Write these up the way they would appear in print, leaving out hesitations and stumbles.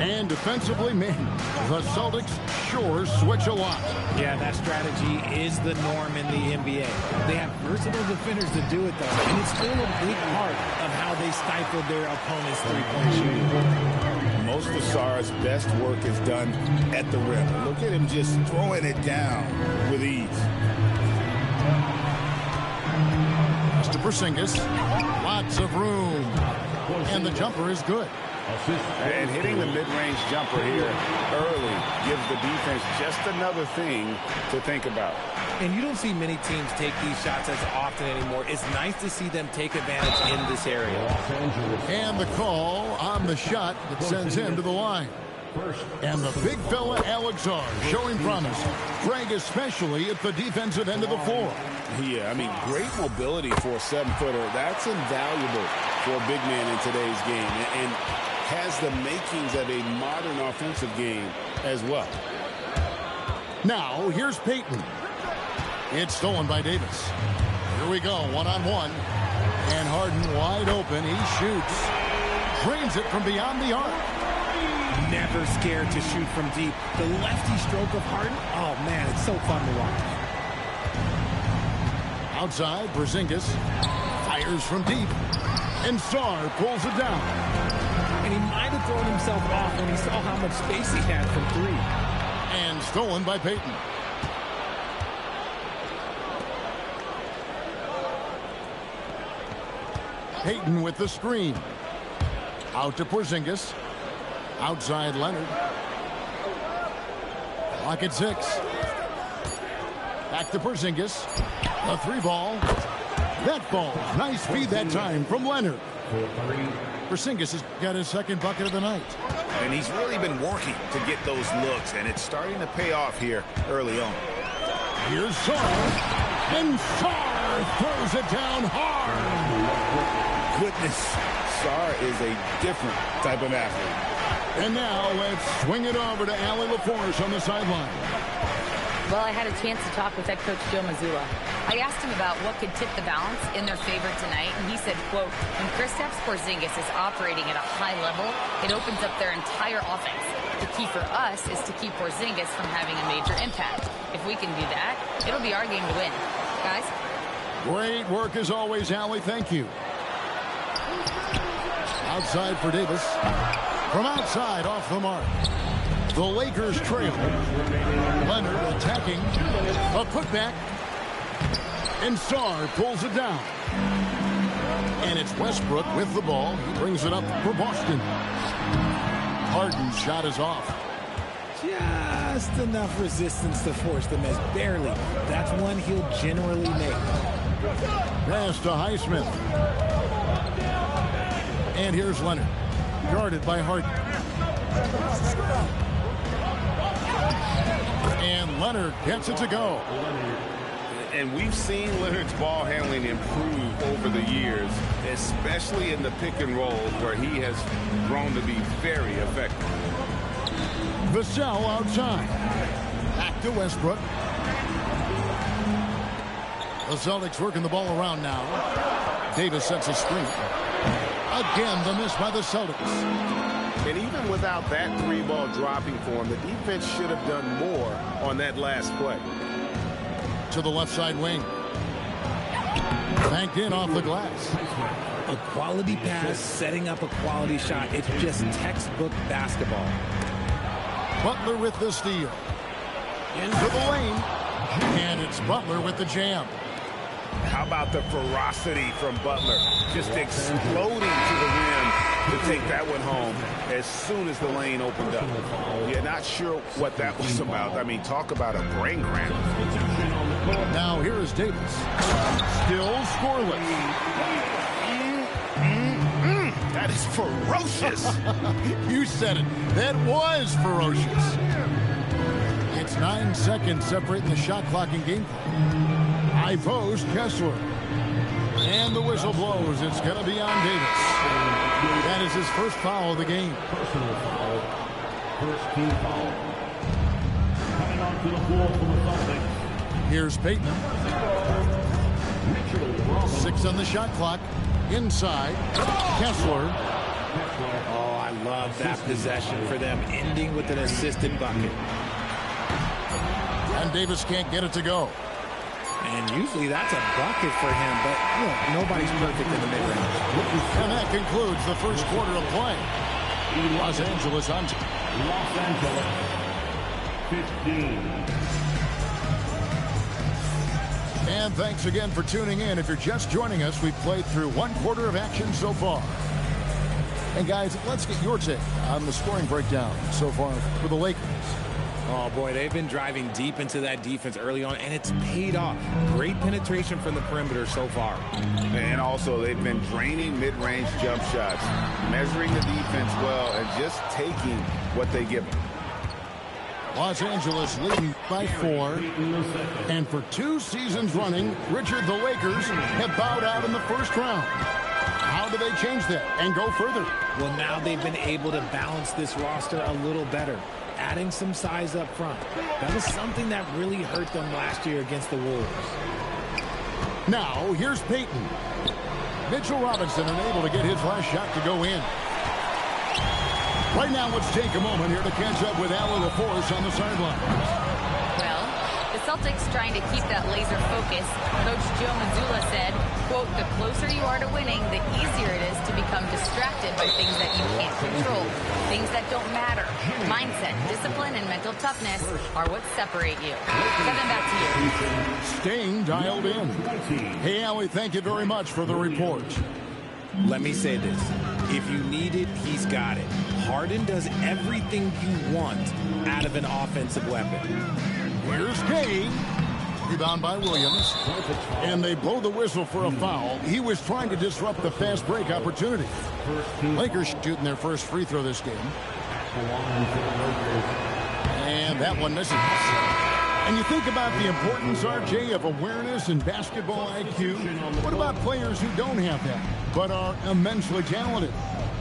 And defensively, man, the Celtics sure switch a lot. Yeah, that strategy is the norm in the NBA. They have versatile defenders to do it, though, and it's still a big part of how they stifle their opponent's three-point shooting. Most of Sarr's best work is done at the rim. Look at him just throwing it down with ease. Mr. Porzingis, lots of room, and the jumper is good. And hitting the mid-range jumper here early gives the defense just another thing to think about. And you don't see many teams take these shots as often anymore. It's nice to see them take advantage in this area. And the call on the shot that sends him to the line. And the big fella, Alex Sarr, showing promise. Greg, especially at the defensive end of the floor. Yeah, I mean, great mobility for a 7-footer. That's invaluable for a big man in today's game. And has the makings of a modern offensive game as well. Now, here's Payton. It's stolen by Davis. Here we go, one-on-one. And Harden wide open. He shoots. Drains it from beyond the arc. Never scared to shoot from deep. The lefty stroke of Harden, oh man, it's so fun to watch. Outside, Porzingis fires from deep. And Sarr pulls it down. And he might have thrown himself off when he saw how much space he had from three. And stolen by Payton. Payton with the screen. Out to Porzingis. Outside Leonard. Clock at 6. Back to Porzingis. A 3-ball. That ball. Nice feed that time from Leonard. Porzingis has got his second bucket of the night. And he's really been working to get those looks, and it's starting to pay off here early on. Here's Sarr. And Sarr throws it down hard. Goodness, Sarr is a different type of athlete. And now let's swing it over to Allie LaForce on the sideline. Well, I had a chance to talk with head coach Joe Mazzulla. I asked him about what could tip the balance in their favor tonight, and he said, quote, when Kristaps Porzingis is operating at a high level, it opens up their entire offense. The key for us is to keep Porzingis from having a major impact. If we can do that, it'll be our game to win. Guys? Great work as always, Allie. Thank you. Outside for Davis. From outside, off the mark. The Lakers trail. Leonard attacking. A putback. And Sarr pulls it down. And it's Westbrook with the ball. He brings it up for Boston. Harden's shot is off. Just enough resistance to force the miss. Barely. That's one he'll generally make. Pass to Highsmith. And here's Leonard. Guarded by Harden. And Leonard gets it to go. And we've seen Leonard's ball handling improve over the years, especially in the pick and roll where he has grown to be very effective. Vassell outside. Back to Westbrook. The Celtics working the ball around now. Davis sets a screen. Again, the miss by the Celtics. And even without that 3-ball dropping for him, the defense should have done more on that last play. To the left side wing. Banked in off the glass. A quality pass, setting up a quality shot. It's just textbook basketball. Butler with the steal. Into the lane. And it's Butler with the jam. How about the ferocity from Butler? Just exploding to the rim to take that one home as soon as the lane opened up. Yeah, not sure what that was about. I mean, talk about a brain cramp. Now here is Davis. Still scoreless. That is ferocious. You said it. That was ferocious. It's 9 seconds separating the shot clock and game clock. High post, Kessler. And the whistle blows. It's going to be on Davis. That is his first foul of the game. Personal foul. First team foul. Coming onto the floor from the Celtics. Here's Payton. 6 on the shot clock. Inside. Kessler. Oh, I love that possession for them, ending with an assisted bucket. And Davis can't get it to go. And usually that's a bucket for him, but look, nobody's perfect in the mid-range. And that concludes the first quarter of play. Los Angeles on. Los Angeles 15. And thanks again for tuning in. If you're just joining us, we've played through one quarter of action so far. And guys, let's get your take on the scoring breakdown so far for the Lakers. Oh, boy, they've been driving deep into that defense early on, and it's paid off. Great penetration from the perimeter so far. And also, they've been draining mid-range jump shots, measuring the defense well, and just taking what they give them. Los Angeles leading by 4. And for 2 seasons running, Richard, the Lakers have bowed out in the first round. How do they change that and go further? Well, now they've been able to balance this roster a little better, adding some size up front. That was something that really hurt them last year against the Wolves. Now, here's Payton. Mitchell Robinson unable to get his last shot to go in. Right now, let's take a moment here to catch up with Allie LaForce on the sideline. Well, the Celtics trying to keep that laser focus. Coach Joe Mazzulla said, quote, the closer you are to winning, the easier it is to become distracted by things that you can't control, things that don't matter. Mindset, discipline, and mental toughness are what separate you. Kevin, back to you. Staying dialed in. Hey, Allie, thank you very much for the report. Let me say this. If you need it, he's got it. Harden does everything you want out of an offensive weapon. Here's Gay. Rebound by Williams. And they blow the whistle for a foul. He was trying to disrupt the fast break opportunity. Lakers shooting their first free throw this game. And that one misses. And you think about the importance, RJ, of awareness and basketball IQ. What about players who don't have that, but are immensely talented?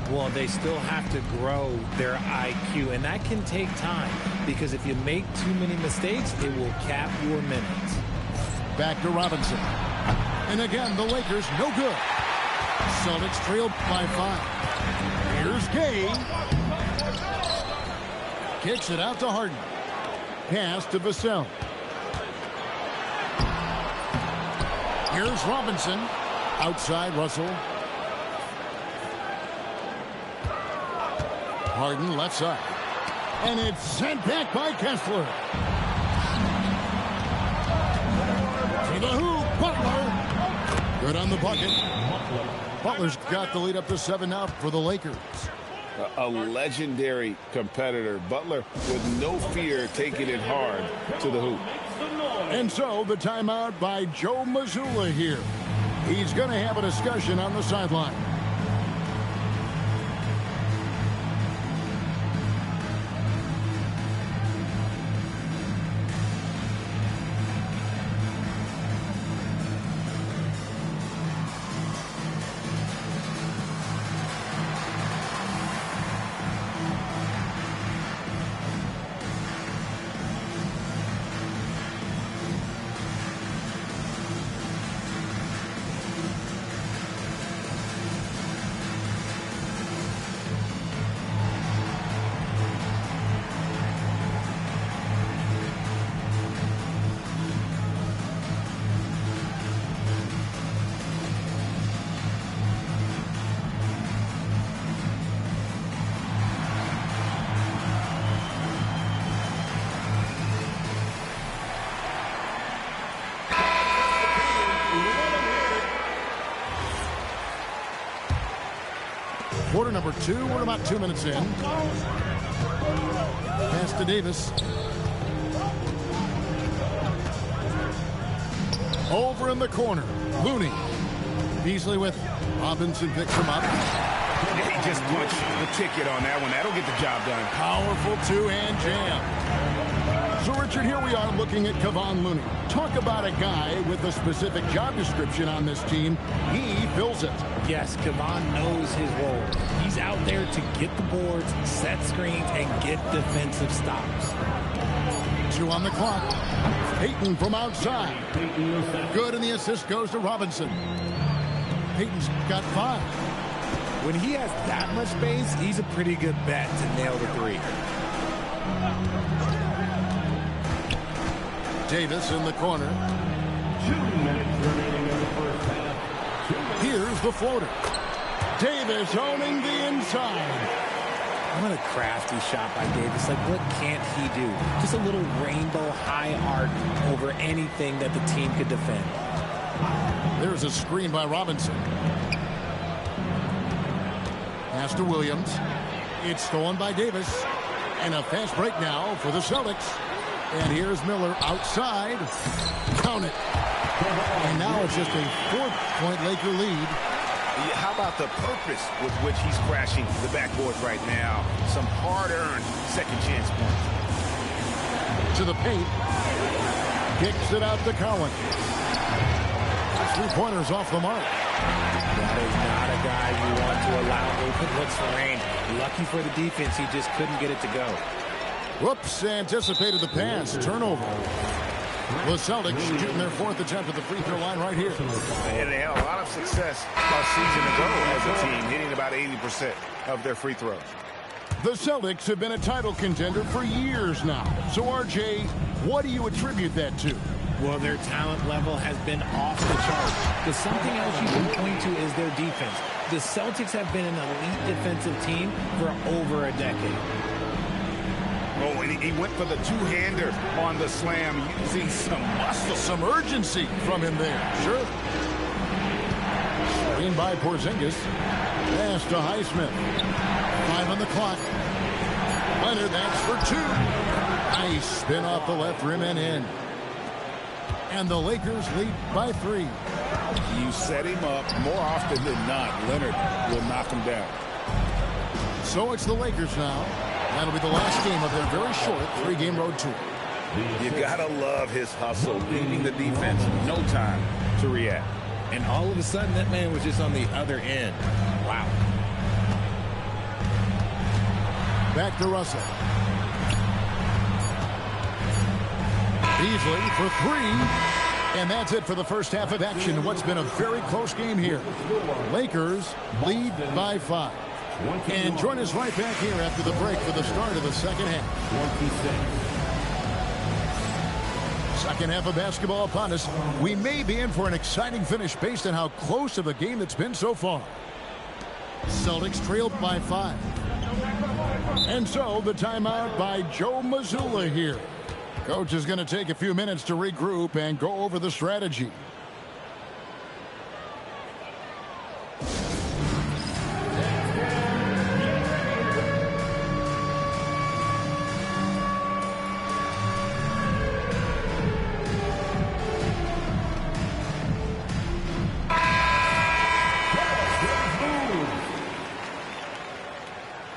Well, they still have to grow their IQ, and that can take time because if you make too many mistakes, it will cap your minutes. Back to Robinson. And again, the Lakers no good. Celtics trailed by 5. Here's Gay. Kicks it out to Harden. Pass to Vassell. Here's Robinson. Outside Russell. Harden left side. And it's sent back by Kessler. To the hoop, Butler. Good on the bucket. Butler's got the lead up to 7 now for the Lakers. A legendary competitor. Butler with no fear taking it hard to the hoop. And so the timeout by Joe Mazzulla here. He's going to have a discussion on the sideline. Quarter number 2. We're about 2 minutes in. Pass to Davis. Over in the corner. Looney. Beasley with Robinson picks him up. He just punched the ticket on that one. That'll get the job done. Powerful two-hand jam. So, Richard, here we are looking at Kevon Looney. Talk about a guy with a specific job description on this team. He fills it. Yes, Kevon knows his role. He's out there to get the boards, set screens, and get defensive stops. 2 on the clock. Payton from outside. Good, and the assist goes to Robinson. Payton's got 5. When he has that much space, he's a pretty good bet to nail the three. Davis in the corner. 2 minutes remaining in the first half. Here's the floater. Davis owning the inside. What a crafty shot by Davis. Like, what can't he do? Just a little rainbow high arc over anything that the team could defend. There's a screen by Robinson. Pass to Williams. It's stolen by Davis. And a fast break now for the Celtics. And here's Miller outside. Count it. And now it's just a 4-point Laker lead. How about the purpose with which he's crashing the backboards right now? Some hard-earned second chance points. To the paint. Kicks it out to Cowan. 3-pointers off the mark. That is not a guy you want to allow open looks for Rain. Lucky for the defense, he just couldn't get it to go. Whoops, anticipated the pass. Turnover. The Celtics shooting their 4th attempt at the free throw line right here. And they had a lot of success a season ago as a team, hitting about 80% of their free throws. The Celtics have been a title contender for years now. So, RJ, what do you attribute that to? Well, their talent level has been off the charts. But something else you can point to is their defense. The Celtics have been an elite defensive team for over a decade. Oh, and he went for the two-hander on the slam, using some muscle. Some urgency from him there. Sure. Screen by Porzingis. Pass to Highsmith. 5 on the clock. Leonard, that's for 2. Nice spin off the left rim and in. And the Lakers lead by 3. You set him up more often than not. Leonard will knock him down. So it's the Lakers now. That'll be the last game of their very short 3-game road tour. You gotta love his hustle, leaving the defense no time to react. And all of a sudden, that man was just on the other end. Wow. Back to Russell. Beasley for 3. And that's it for the first half of action. What's been a very close game here. Lakers lead by 5. And join us right back here after the break for the start of the second half. 26. Second half of basketball upon us. We may be in for an exciting finish based on how close of a game it's been so far. Celtics trailed by 5. And so the timeout by Joe Mazzulla here. Coach is going to take a few minutes to regroup and go over the strategy.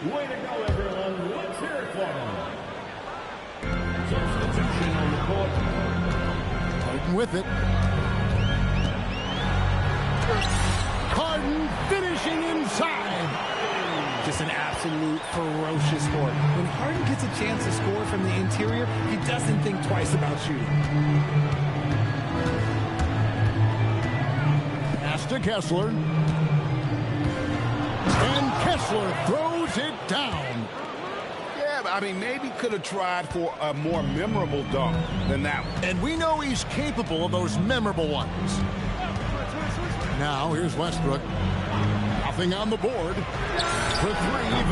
Way to go, everyone. Let's hear it for them. Substitution on the court. Harden with it. Harden finishing inside. Just an absolute ferocious score. When Harden gets a chance to score from the interior, he doesn't think twice about shooting. Pass to Kessler. And Kessler throws it down. Yeah, I mean, maybe could have tried for a more memorable dunk than that one. And we know he's capable of those memorable ones. Now, here's Westbrook. Nothing on the board. For 3,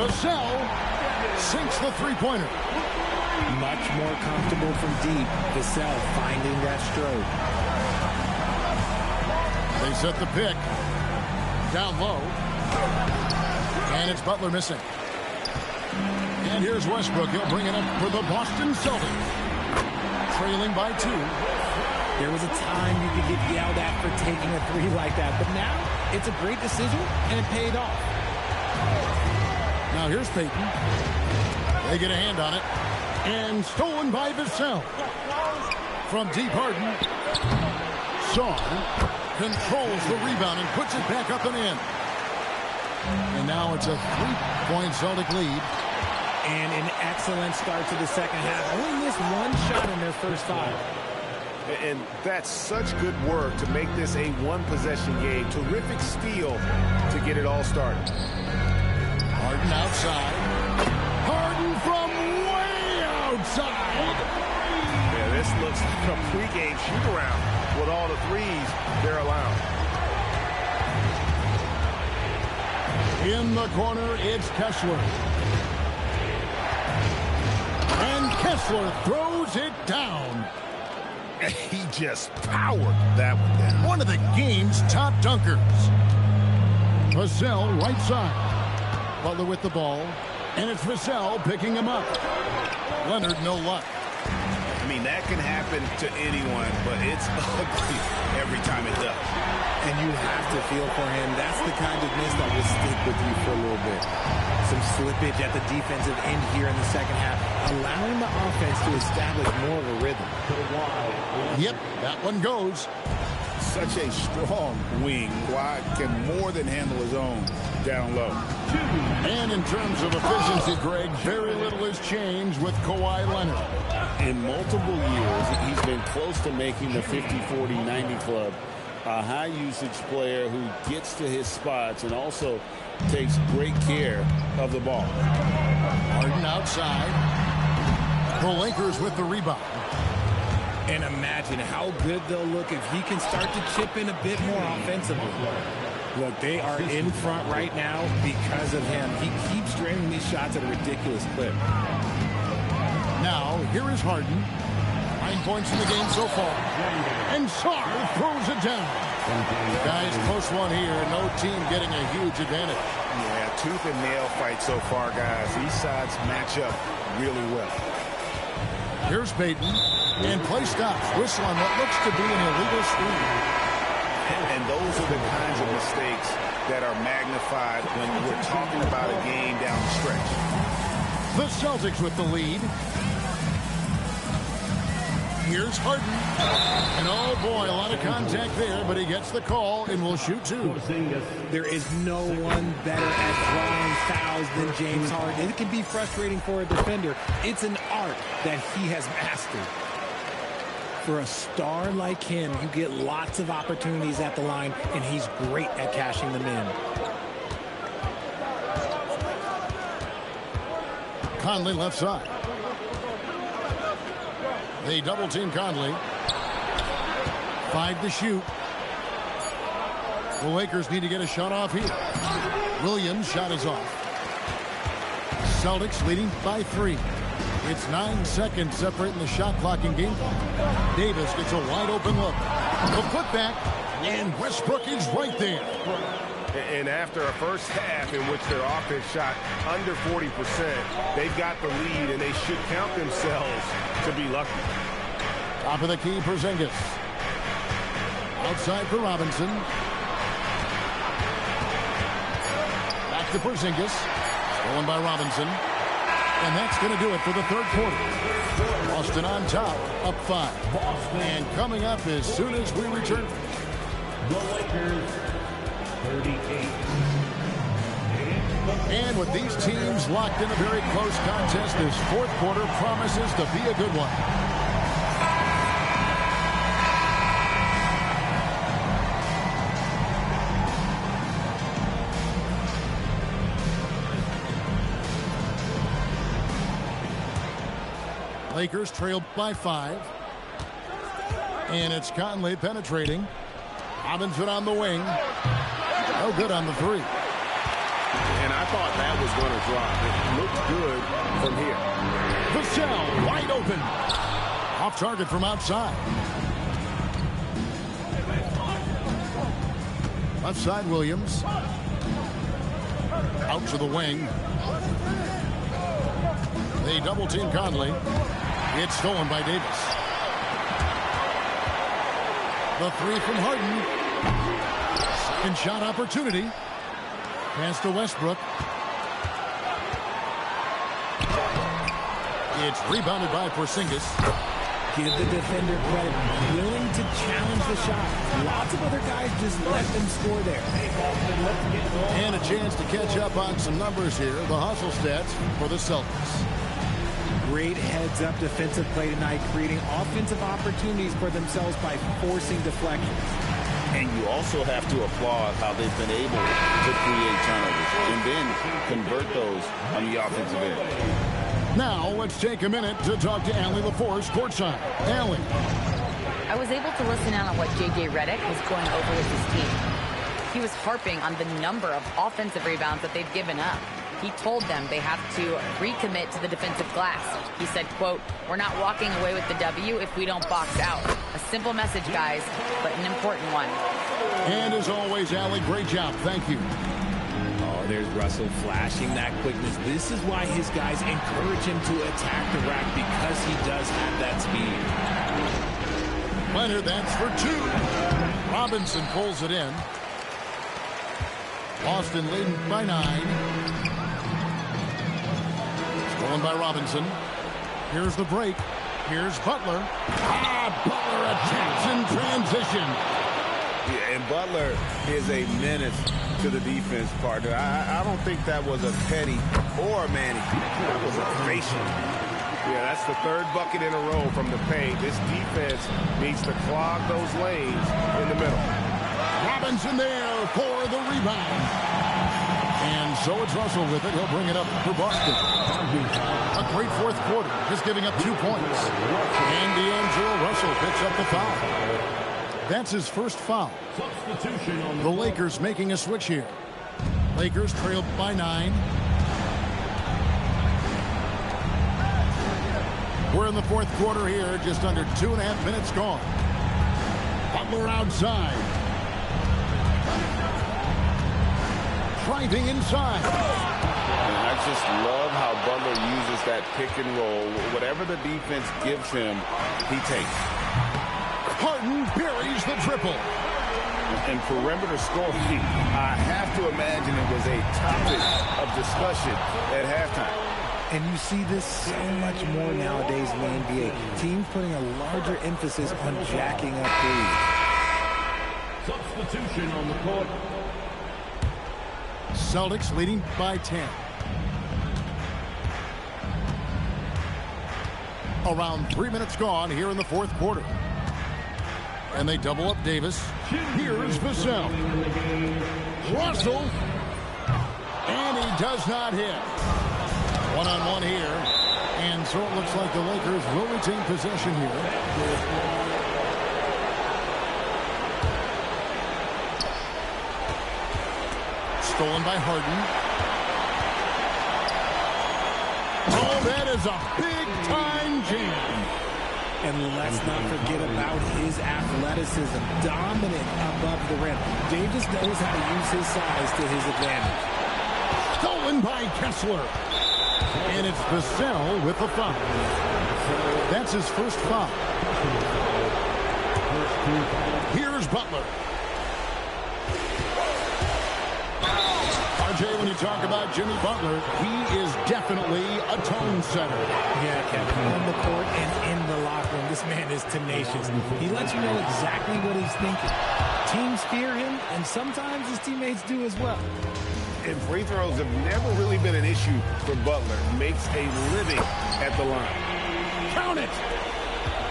Vassell sinks the three-pointer. Much more comfortable from deep. Vassell finding that stroke. They set the pick. Down low. And it's Butler missing. And here's Westbrook. He'll bring it up for the Boston Celtics. Trailing by 2. There was a time you could get yelled at for taking a 3 like that, but now it's a great decision, and it paid off. Now here's Payton. They get a hand on it. And stolen by Vassell. From deep, Harden. Shaw controls the rebound and puts it back up and in. And now it's a 3-point Celtic lead. And an excellent start to the second half. Only missed one shot in their first 5. And that's such good work to make this a one-possession game. Terrific steal to get it all started. Harden outside. Harden from way outside. Yeah, this looks like a pregame shoot-around with all the threes they're allowing. In the corner, it's Kessler. And Kessler throws it down. He just powered that one down. One of the game's top dunkers. Vassell right side. Butler with the ball. And it's Vassell picking him up. Leonard no luck. I mean, that can happen to anyone, but it's ugly every time it does. And you have to feel for him. That's the kind of miss that will stick with you for a little bit. Some slippage at the defensive end here in the second half, allowing the offense to establish more of a rhythm. Yep, that one goes. Such a strong wing. Kawhi can more than handle his own down low. And in terms of efficiency, Greg, very little has changed with Kawhi Leonard. In multiple years, he's been close to making the 50-40-90 club. A high-usage player who gets to his spots and also takes great care of the ball. Harden outside. The Lakers with the rebound. And imagine how good they'll look if he can start to chip in a bit more offensively. Look, they are in front right now because of him. He keeps draining these shots at a ridiculous clip. Now, here is Harden. 9 points in the game so far. And Sarr throws it down. Guys, close one here. No team getting a huge advantage. Yeah, tooth and nail fight so far, guys. These sides match up really well. Here's Payton. And play stops. Whistle on what looks to be an illegal screen. And those are the kinds of mistakes that are magnified when we're talking about a game down the stretch. The Celtics with the lead. Here's Harden. And oh boy, a lot of contact there, but he gets the call and will shoot two. There is no one better at drawing fouls than James Harden. It can be frustrating for a defender. It's an art that he has mastered. For a star like him, you get lots of opportunities at the line, and he's great at cashing them in. Conley left side. They double team Conley. 5 to shoot. The Lakers need to get a shot off here. Williams' shot is off. Celtics leading by 3. It's 9 seconds separating the shot clock and game clock. Davis gets a wide open look. The putback, and Westbrook is right there. And after a first half in which their offense shot under 40%, they've got the lead, and they should count themselves to be lucky. Top of the key, Porzingis. Outside for Robinson. Back to Porzingis. Stolen by Robinson. And that's going to do it for the third quarter. Boston on top, up 5. And coming up as soon as we return. The Lakers, 38. And with these teams locked in a very close contest, this fourth quarter promises to be a good one. Lakers trailed by 5. And it's Conley penetrating. Robinson on the wing. No good on the 3. And I thought that was going to drop. It looked good from here. Vassell wide open. Off target from outside. Left side Williams. Out to the wing. They double team Conley. It's stolen by Davis. The 3 from Harden. Second shot opportunity. Pass to Westbrook. It's rebounded by Porzingis. Give the defender credit. Willing to challenge the shot. Lots of other guys just let them score there. And a chance to catch up on some numbers here. The hustle stats for the Celtics. great heads-up defensive play tonight, creating offensive opportunities for themselves by forcing deflections. And you also have to applaud how they've been able to create turnovers and then convert those on the offensive end. Now let's take a minute to talk to Allie LaForce courtside. Allie. I was able to listen in on what J.J. Redick was going over with his team. He was harping on the number of offensive rebounds that they've given up. He told them they have to recommit to the defensive glass. He said, quote, "We're not walking away with the W if we don't box out." A simple message, guys, but an important one. And as always, Allie, great job. Thank you. Oh, there's Russell flashing that quickness. This is why his guys encourage him to attack the rack, because he does have that speed. Leonard, that's for two. Robinson pulls it in. Boston leading by 9. Stolen by Robinson. Here's the break. Here's Butler. Butler attacks in transition. Yeah, and Butler is a menace to the defense, partner. I don't think that was a Petty or a Manning. That was a facial. Yeah, that's the third bucket in a row from the paint. This defense needs to clog those lanes in the middle. Robinson there for the rebound. And so it's Russell with it. He'll bring it up for Boston. A great fourth quarter, just giving up 2 points. And D'Angelo Russell picks up the foul. That's his first foul. The Lakers making a switch here. Lakers trailed by 9. We're in the fourth quarter here, just under 2.5 minutes gone. Butler outside. Driving inside. And I just love how Butler uses that pick and roll. Whatever the defense gives him, he takes. Harden buries the triple. And perimeter scoring, I have to imagine it was a topic of discussion at halftime. And you see this so much more nowadays in the NBA. Teams putting a larger emphasis on jacking up threes. Substitution on the court. Celtics leading by 10. Around 3 minutes gone here in the fourth quarter. And they double up Davis. Here's Vassell. Russell. And he does not hit. One-on-one here. And so it looks like the Lakers will retain possession here. Stolen by Harden. Oh, that is a big-time jam. And let's not forget about his athleticism. Dominant above the rim. Davis knows how to use his size to his advantage. Stolen by Kessler. And it's Vassell with the foul. That's his first foul. Here's Butler. RJ, when you talk about Jimmy Butler, he is definitely a tone setter. Yeah, Kevin, on the court and in the locker room, this man is tenacious. He lets you know exactly what he's thinking. Teams fear him, and sometimes his teammates do as well. And free throws have never really been an issue for Butler. Makes a living at the line. Count it!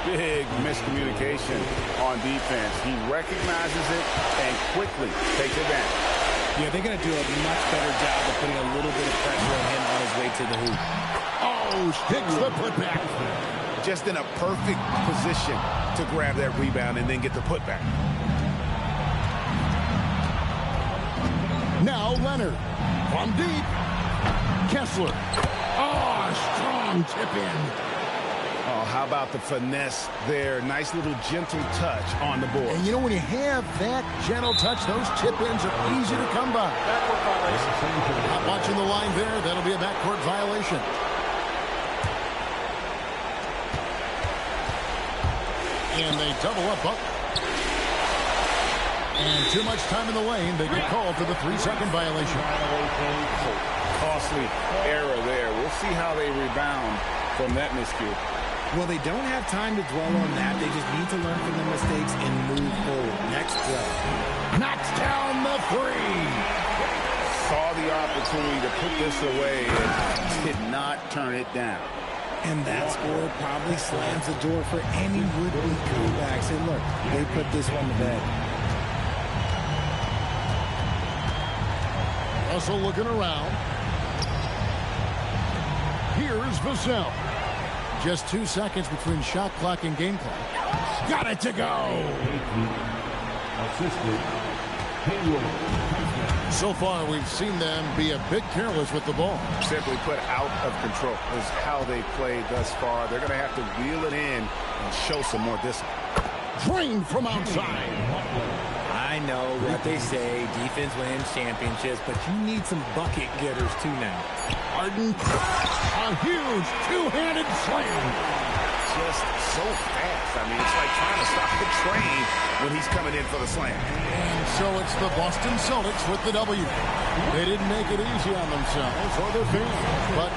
Big miscommunication on defense. He recognizes it and quickly takes advantage. Yeah, they're going to do a much better job of putting a little bit of pressure on him on his way to the hoop. Oh, sticks the putback. Just in a perfect position to grab that rebound and then get the putback. Now Leonard from deep. Kessler. Oh, strong tip in. Oh, how about the finesse there? Nice little gentle touch on the board. And you know, when you have that gentle touch, those tip-ins are easy to come by. Not watching the line there. That'll be a backcourt violation. And they double up Butler. And too much time in the lane. They get called for the 3-second violation. Costly error there. We'll see how they rebound from that miscue. Well, they don't have time to dwell on that. They just need to learn from their mistakes and move forward. Next play. Knocks down the 3. Saw the opportunity to put this away and did not turn it down. And that score probably slams the door for any would-be comebacks. And look, they put this one to bed. Russell looking around. Here's Vassell. Just 2 seconds between shot clock and game clock. Got it to go. Assisted. Hayward. So far, we've seen them be a bit careless with the ball. Simply put, out of control is how they played thus far. They're going to have to reel it in and show some more discipline. Drained from outside. I know what they say, defense wins championships, but you need some bucket getters too now. Harden, a huge two-handed slam. Just so fast. I mean, it's like trying to stop the train when he's coming in for the slam. And so it's the Boston Celtics with the W. They didn't make it easy on themselves or their fans, but